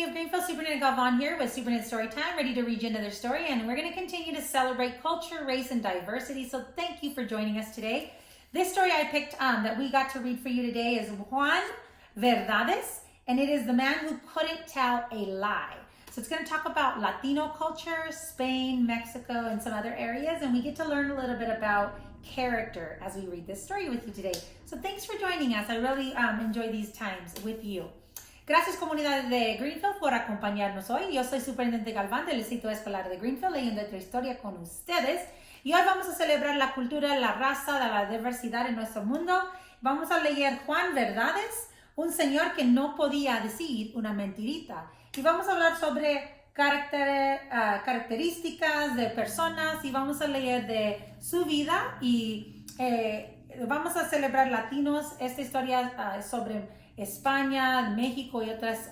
of Greenfield, Superintendent Galvan here with Superintendent Story Time, ready to read you another story, and we're going to continue to celebrate culture, race, and diversity. So thank you for joining us today. This story I picked that we got to read for you today is Juan Verdades, and it is the man who couldn't tell a lie. So it's going to talk about Latino culture, Spain, Mexico, and some other areas, and we get to learn a little bit about character as we read this story with you today. So thanks for joining us. I really enjoy these times with you. Gracias, comunidad de Greenfield, por acompañarnos hoy. Yo soy Superintendente Galván del Distrito Escolar de Greenfield, leyendo otra historia con ustedes. Y hoy vamos a celebrar la cultura, la raza, la diversidad en nuestro mundo. Vamos a leer Juan Verdades, un señor que no podía decir una mentirita. Y vamos a hablar sobre características de personas y vamos a leer de su vida y vamos a celebrar latinos. Esta historia es sobre España, México y otras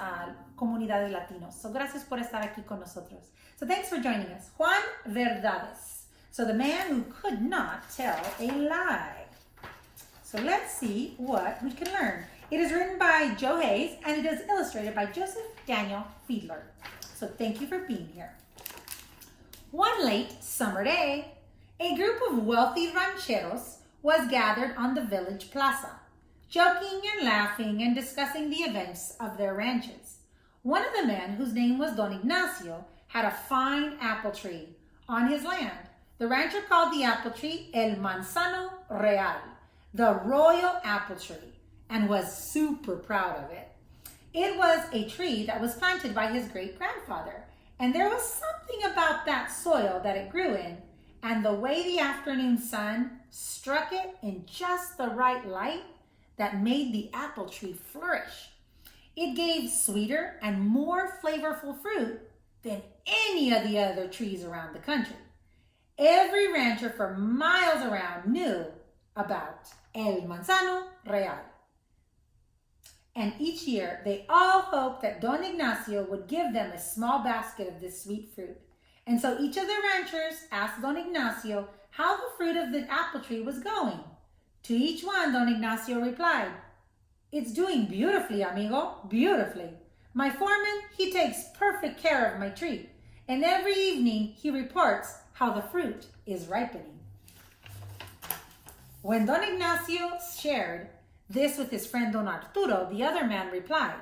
comunidades latinos. So gracias por estar aquí con nosotros. So thanks for joining us. Juan Verdades. So the man who could not tell a lie. So let's see what we can learn. It is written by Joe Hayes and it is illustrated by Joseph Daniel Fiedler. So thank you for being here. One late summer day, a group of wealthy rancheros was gathered on the village plaza, joking and laughing and discussing the events of their ranches. One of the men, whose name was Don Ignacio, had a fine apple tree on his land. The rancher called the apple tree El Manzano Real, the royal apple tree, and was super proud of it. It was a tree that was planted by his great-grandfather, and there was something about that soil that it grew in, and the way the afternoon sun struck it in just the right light that made the apple tree flourish. It gave sweeter and more flavorful fruit than any of the other trees around the country. Every rancher for miles around knew about El Manzano Real. And each year, they all hoped that Don Ignacio would give them a small basket of this sweet fruit. And so each of the ranchers asked Don Ignacio how the fruit of the apple tree was going. To each one, Don Ignacio replied, "It's doing beautifully, amigo, beautifully. My foreman, he takes perfect care of my tree. And every evening, he reports how the fruit is ripening." When Don Ignacio shared this with his friend Don Arturo, the other man replied,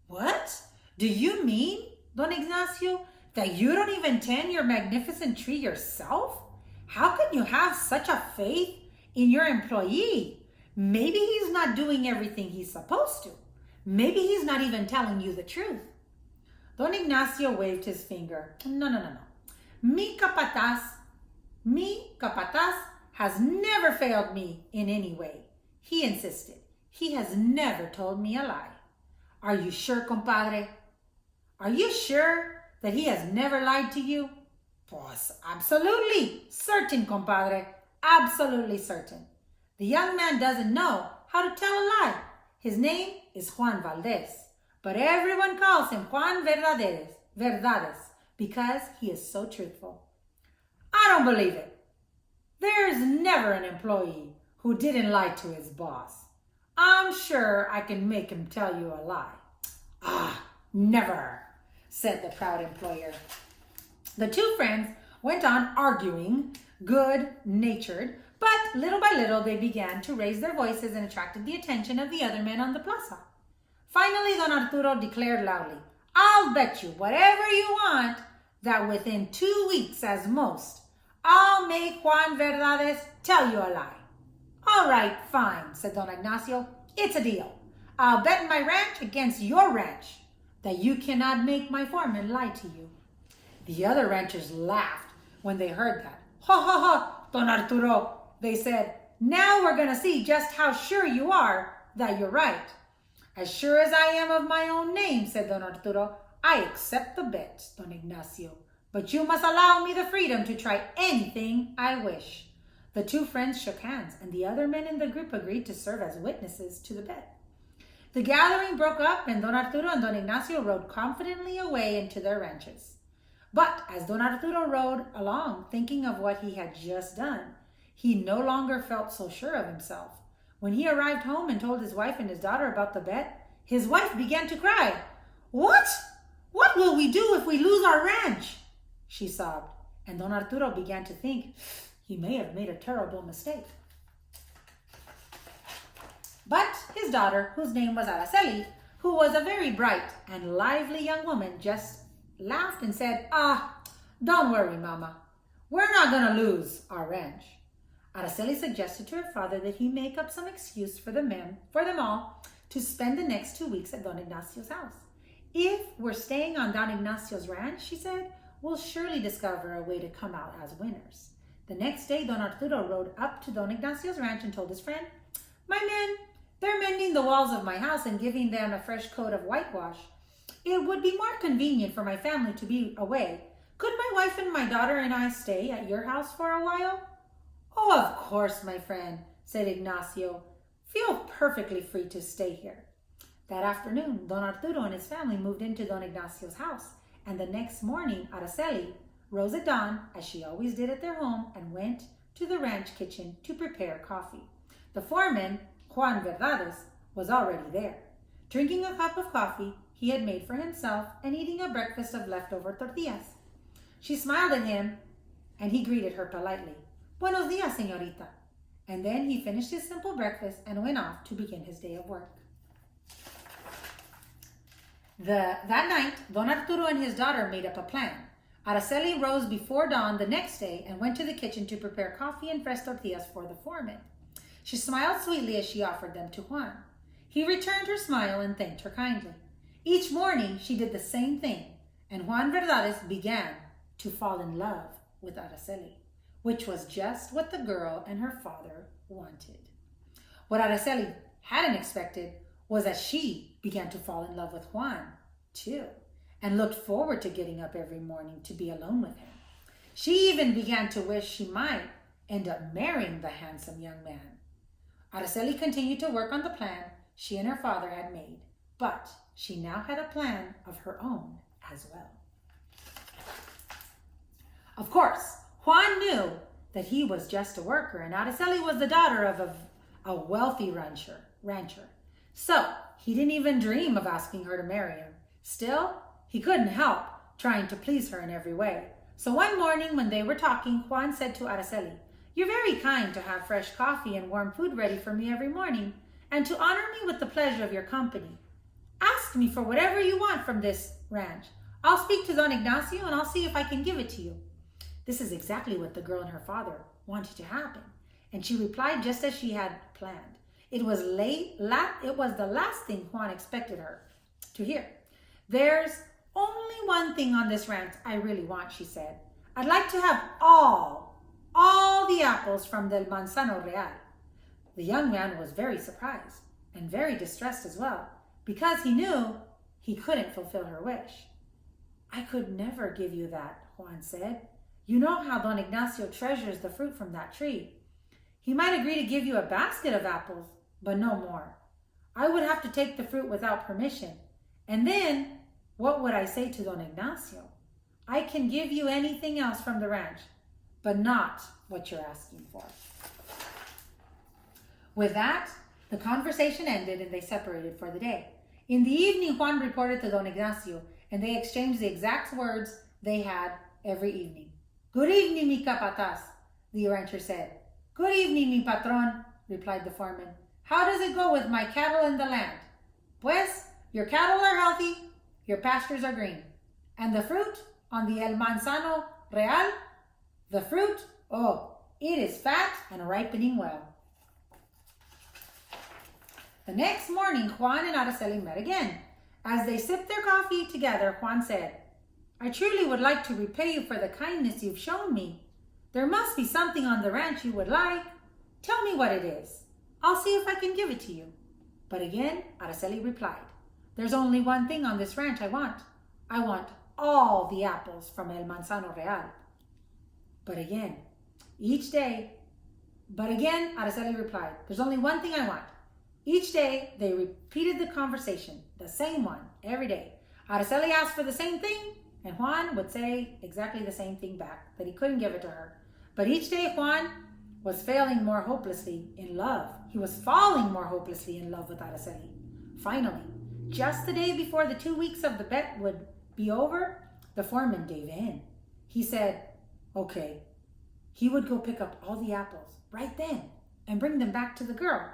"What? Do you mean, Don Ignacio, that you don't even tend your magnificent tree yourself? How can you have such a faith in your employee? Maybe he's not doing everything he's supposed to. Maybe he's not even telling you the truth." Don Ignacio waved his finger. No. Mi capataz has never failed me in any way. He insisted. He has never told me a lie. "Are you sure, compadre? Are you sure that he has never lied to you?" "Pues, absolutely certain, compadre. Absolutely certain. The young man doesn't know how to tell a lie. His name is Juan Valdez, but everyone calls him Juan Verdades, because he is so truthful." "I don't believe it. There's never an employee who didn't lie to his boss. I'm sure I can make him tell you a lie." "Ah, never," said the proud employer. The two friends went on arguing, good-natured, but little by little they began to raise their voices and attracted the attention of the other men on the plaza. Finally, Don Arturo declared loudly, "I'll bet you whatever you want that within 2 weeks as most, I'll make Juan Verdades tell you a lie." "All right, fine," said Don Ignacio. "It's a deal. I'll bet my ranch against your ranch that you cannot make my foreman lie to you." The other ranchers laughed when they heard that. "Ha ha ha, Don Arturo," they said. "Now we're going to see just how sure you are that you're right." "As sure as I am of my own name," said Don Arturo, "I accept the bet, Don Ignacio. But you must allow me the freedom to try anything I wish." The two friends shook hands, and the other men in the group agreed to serve as witnesses to the bet. The gathering broke up, and Don Arturo and Don Ignacio rode confidently away into their ranches. But as Don Arturo rode along, thinking of what he had just done, he no longer felt so sure of himself. When he arrived home and told his wife and his daughter about the bet, his wife began to cry. "What? What will we do if we lose our ranch? She sobbed, and Don Arturo began to think he may have made a terrible mistake. But his daughter, whose name was Araceli, who was a very bright and lively young woman, just laughed and said, don't worry, Mama. We're not going to lose our ranch. Araceli suggested to her father that he make up some excuse for them all to spend the next 2 weeks at Don Ignacio's house. If we're staying on Don Ignacio's ranch, she said, we'll surely discover a way to come out as winners. The next day, Don Arturo rode up to Don Ignacio's ranch and told his friend, my men, they're mending the walls of my house and giving them a fresh coat of whitewash. It would be more convenient for my family to be away. Could my wife and my daughter and I stay at your house for a while? Oh, of course, my friend, said Ignacio. Feel perfectly free to stay here. That afternoon, Don Arturo and his family moved into Don Ignacio's house, and the next morning, Araceli rose at dawn, as she always did at their home, and went to the ranch kitchen to prepare coffee. The foreman, Juan Verdades, was already there, drinking a cup of coffee he had made for himself and eating a breakfast of leftover tortillas. She smiled at him, and he greeted her politely. Buenos dias, señorita. And then he finished his simple breakfast and went off to begin his day of work. That night, Don Arturo and his daughter made up a plan. Araceli rose before dawn the next day and went to the kitchen to prepare coffee and fresh tortillas for the foreman. She smiled sweetly as she offered them to Juan. He returned her smile and thanked her kindly. Each morning, she did the same thing, and Juan Verdades began to fall in love with Araceli, which was just what the girl and her father wanted. What Araceli hadn't expected was that she began to fall in love with Juan, too, and looked forward to getting up every morning to be alone with him. She even began to wish she might end up marrying the handsome young man. Araceli continued to work on the plan she and her father had made, but she now had a plan of her own as well. Of course, Juan knew that he was just a worker, and Araceli was the daughter of a wealthy rancher. So he didn't even dream of asking her to marry him. Still, he couldn't help trying to please her in every way. So one morning when they were talking, Juan said to Araceli, "You're very kind to have fresh coffee and warm food ready for me every morning, and to honor me with the pleasure of your company. Ask me for whatever you want from this ranch. I'll speak to Don Ignacio and I'll see if I can give it to you." This is exactly what the girl and her father wanted to happen, and she replied just as she had planned. It was the last thing Juan expected her to hear. "There's only one thing on this ranch I really want," she said. "I'd like to have all the apples from the Manzano Real." The young man was very surprised and very distressed as well, because he knew he couldn't fulfill her wish. "I could never give you that," Juan said. "You know how Don Ignacio treasures the fruit from that tree. He might agree to give you a basket of apples, but no more. I would have to take the fruit without permission. And then, what would I say to Don Ignacio? I can give you anything else from the ranch, but not what you're asking for." With that, the conversation ended and they separated for the day. In the evening, Juan reported to Don Ignacio, and they exchanged the exact words they had every evening. "Good evening, mi capataz," the rancher said. "Good evening, mi patron," replied the foreman. "How does it go with my cattle in the land?" "Pues, your cattle are healthy, your pastures are green. And the fruit on the El Manzano Real? The fruit, oh, it is fat and ripening well." The next morning, Juan and Araceli met again. As they sipped their coffee together, Juan said, "I truly would like to repay you for the kindness you've shown me. There must be something on the ranch you would like. Tell me what it is. I'll see if I can give it to you." But again, Araceli replied, "There's only one thing on this ranch I want. I want all the apples from El Manzano Real." But again, Araceli replied, "There's only one thing I want." Each day, they repeated the conversation, the same one, every day. Araceli asked for the same thing, and Juan would say exactly the same thing back, that he couldn't give it to her. But each day, Juan was falling more hopelessly in love. He was falling more hopelessly in love with Araceli. Finally, just the day before the 2 weeks of the bet would be over, the foreman gave in. He said, okay, he would go pick up all the apples right then and bring them back to the girl.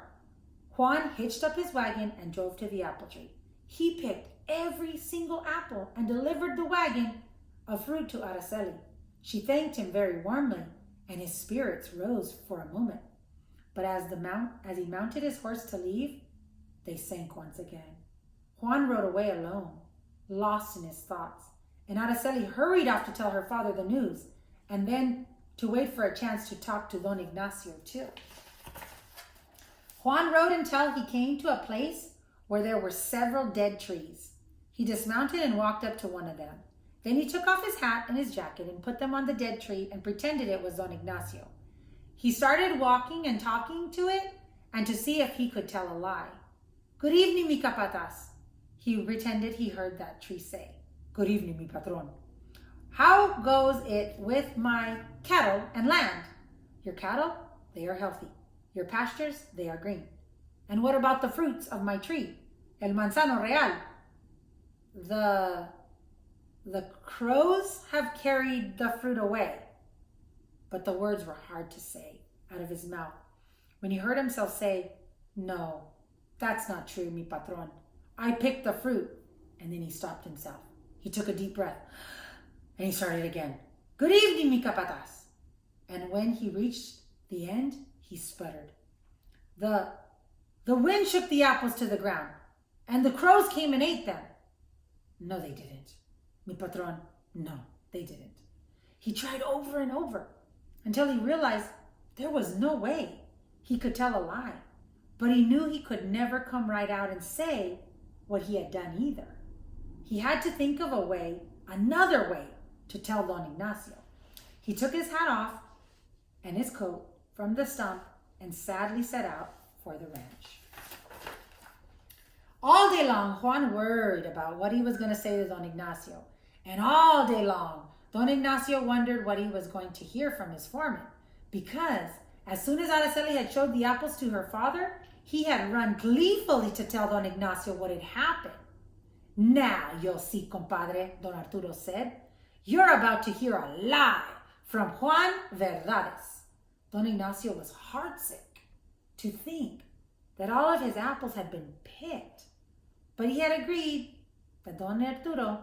Juan hitched up his wagon and drove to the apple tree. He picked every single apple and delivered the wagon of fruit to Araceli. She thanked him very warmly, and his spirits rose for a moment. But as he mounted his horse to leave, they sank once again. Juan rode away alone, lost in his thoughts, and Araceli hurried off to tell her father the news, and then to wait for a chance to talk to Don Ignacio too. Juan rode until he came to a place where there were several dead trees. He dismounted and walked up to one of them. Then he took off his hat and his jacket and put them on the dead tree and pretended it was Don Ignacio. He started walking and talking to it and to see if he could tell a lie. Good evening, mi capataz. He pretended he heard that tree say. Good evening, mi patron. How goes it with my cattle and land? Your cattle, they are healthy. Your pastures, they are green. And what about the fruits of my tree? El manzano real. The crows have carried the fruit away. But the words were hard to say out of his mouth. When he heard himself say, no, that's not true, mi patron. I picked the fruit. And then he stopped himself. He took a deep breath. And he started again. Good evening, mi capataz. And when he reached the end, he sputtered. The wind shook the apples to the ground, and the crows came and ate them. No, they didn't. Mi patron, no, they didn't. He tried over and over until he realized there was no way he could tell a lie. But he knew he could never come right out and say what he had done either. He had to think of a way, another way, to tell Don Ignacio. He took his hat off and his coat from the stump and sadly set out for the ranch. All day long, Juan worried about what he was going to say to Don Ignacio. And all day long, Don Ignacio wondered what he was going to hear from his foreman. Because as soon as Araceli had showed the apples to her father, he had run gleefully to tell Don Ignacio what had happened. Now you'll see, compadre, Don Arturo said. You're about to hear a lie from Juan Verdades. Don Ignacio was heartsick to think that all of his apples had been picked. But he had agreed that Don Arturo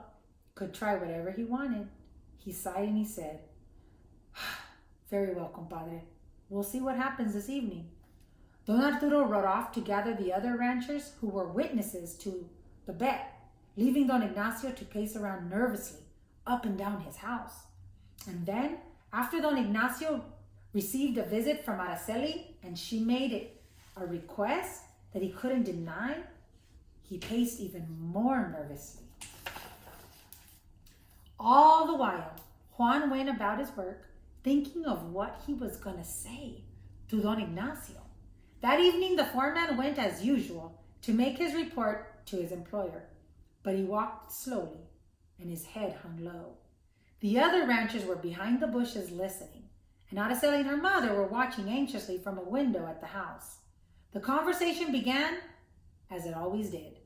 could try whatever he wanted. He sighed and he said, very well, compadre. We'll see what happens this evening. Don Arturo rode off to gather the other ranchers who were witnesses to the bet, leaving Don Ignacio to pace around nervously up and down his house. And then, after Don Ignacio received a visit from Araceli and she made it a request that he couldn't deny, he paced even more nervously. All the while, Juan went about his work thinking of what he was going to say to Don Ignacio. That evening, the foreman went as usual to make his report to his employer, but he walked slowly and his head hung low. The other ranchers were behind the bushes listening, and Araceli and her mother were watching anxiously from a window at the house. The conversation began as it always did.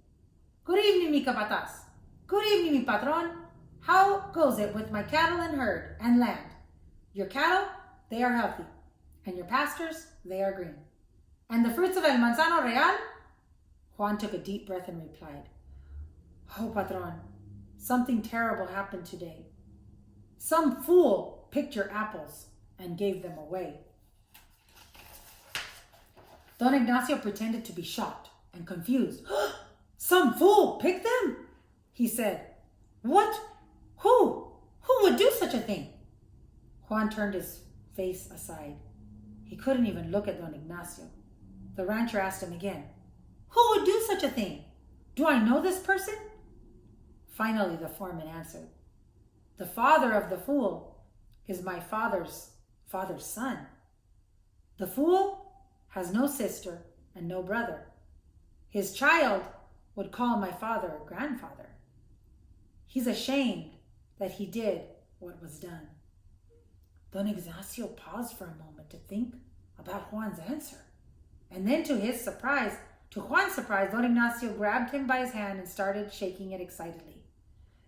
Good evening, mi capataz. Good evening, mi patron. How goes it with my cattle and herd and land? Your cattle, they are healthy, and your pastures, they are green. And the fruits of el manzano real? Juan took a deep breath and replied, Oh, patron, something terrible happened today. Some fool picked your apples and gave them away. Don Ignacio pretended to be shocked and confused. Some fool picked them? He said. What? Who? Who would do such a thing? Juan turned his face aside. He couldn't even look at Don Ignacio. The rancher asked him again, Who would do such a thing? Do I know this person? Finally, the foreman answered, The father of the fool is my father's son. The fool has no sister and no brother. His child would call my father a grandfather. He's ashamed that he did what was done. Don Ignacio paused for a moment to think about Juan's answer. And then to Juan's surprise, Don Ignacio grabbed him by his hand and started shaking it excitedly.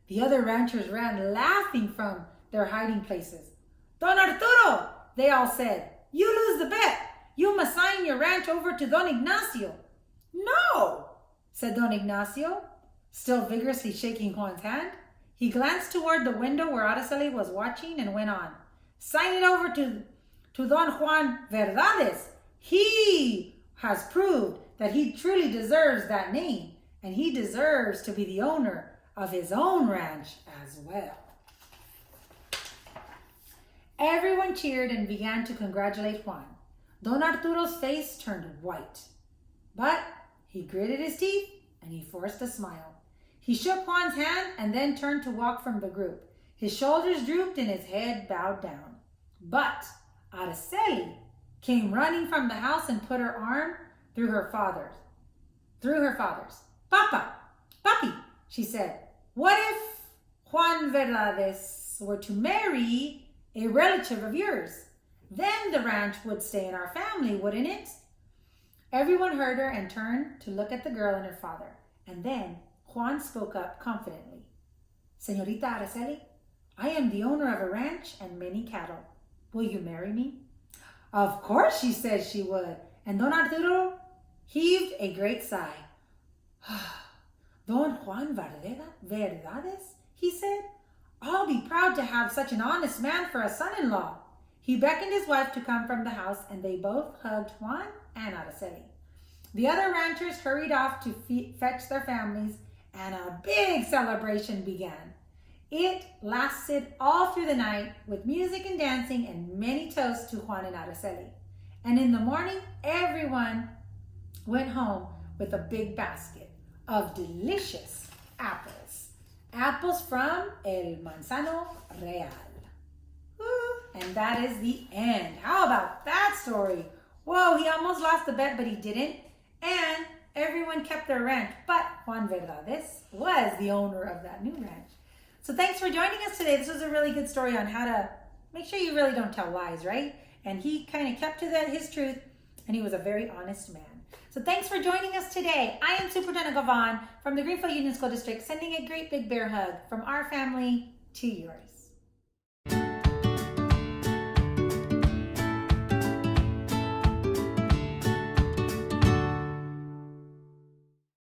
The other ranchers ran laughing from their hiding places. Don Arturo, they all said, you lose the bet. You must sign your ranch over to Don Ignacio. No, said Don Ignacio, still vigorously shaking Juan's hand. He glanced toward the window where Araceli was watching and went on. Sign it over to Don Juan Verdades. He has proved that he truly deserves that name, and he deserves to be the owner of his own ranch as well. Everyone cheered and began to congratulate Juan. Don Arturo's face turned white, but he gritted his teeth and he forced a smile. He shook Juan's hand and then turned to walk from the group. His shoulders drooped and his head bowed down. But Araceli came running from the house and put her arm through her father's. Papa, Papi, she said, what if Juan Verdades were to marry a relative of yours? Then the ranch would stay in our family, wouldn't it? Everyone heard her and turned to look at the girl and her father. And then Juan spoke up confidently. Señorita Araceli, I am the owner of a ranch and many cattle. Will you marry me? Of course, she said she would. And Don Arturo heaved a great sigh. Don Juan Verdades, he said, I'll be proud to have such an honest man for a son-in-law. He beckoned his wife to come from the house, and they both hugged Juan and Araceli. The other ranchers hurried off to fetch their families, and a big celebration began. It lasted all through the night with music and dancing and many toasts to Juan and Araceli. And in the morning, everyone went home with a big basket of delicious apples. Apples from El Manzano Real. And that is the end. How about that story? Whoa, he almost lost the bet, but he didn't. And everyone kept their ranch. But Juan Verdades was the owner of that new ranch. So thanks for joining us today. This was a really good story on how to make sure you really don't tell lies, right? And he kind of kept to his truth, and he was a very honest man. So thanks for joining us today. I am Superintendent Gavan from the Greenfield Union School District, sending a great big bear hug from our family to yours.